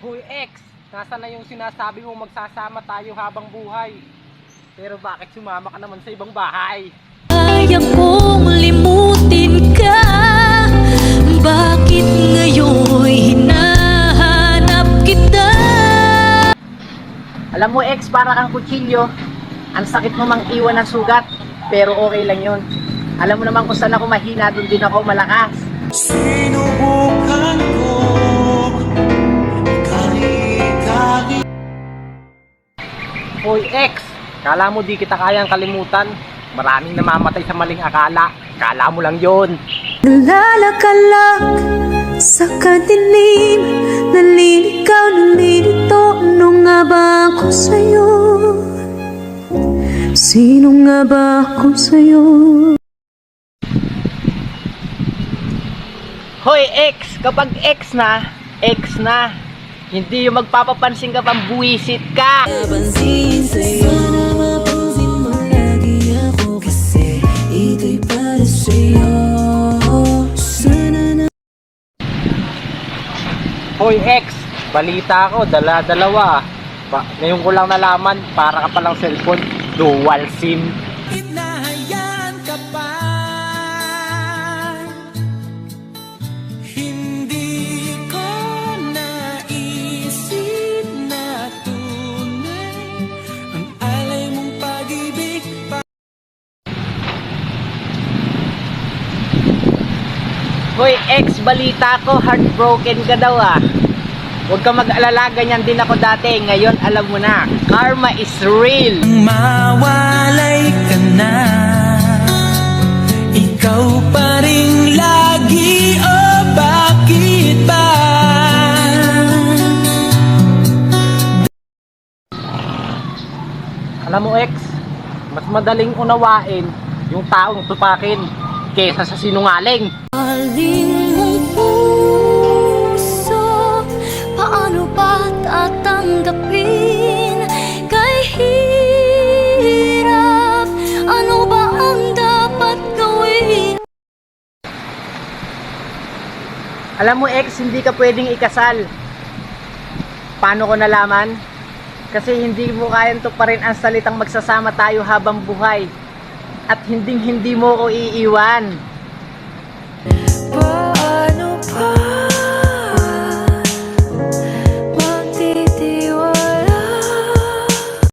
Hoy ex, nasa na yung sinasabi mo magsasama tayo habang buhay? Pero bakit sumama ka naman sa ibang bahay? Kaya kong limutin ka. Bakit ngayon'y hinahanap kita? Alam mo ex, para kang kutsilyo. Ang sakit mo mang iwan ng sugat, pero okay lang yun. Alam mo naman kung saan ako mahina, doon din ako malakas. Sinubukan ko kali-kali. Hoy ex, kala mo di kita kayang kalimutan? Maraming namamatay sa maling akala. Kala mo lang yon. Nalakalak sa kadilim, naliligaw, nalilito. Ano nga ba ako sa'yo? Sino nga ba ako sa'yo? Hoy ex, kapag ex na, hindi yung magpapapansin ka pang buwisit ka. Napansin sa'yo, sana mapansin mo lagi ako, kasi ito'y para sa'yo. Sana na. Hoy ex, balita ko, dala-dalawa. Ngayon ko lang nalaman, para ka palang cellphone, dual SIM. Hinahayaan ka pa. Hindi ko naisip na tunay ang alay mong pag-ibig. Hoy ex, balita ko, heartbroken ka daw ah. Huwag ka mag-alala, ganyan din ako dati. Ngayon alam mo na, karma is real. Mawalay ka na, ikaw pa rin lagi, oh bakit ba? Alam mo ex, mas madaling unawain yung taong tupakin kesa sa sinungaling. Aling mong puso, paano ba tatanggapin? Kay hirap, ano ba ang dapat gawin? Alam mo ex, hindi ka pwedeng ikasal. Paano ko nalaman? Kasi hindi mo kayang tuparin ang salitang magsasama tayo habang buhay. At hindi mo ko iiwan. Paano ba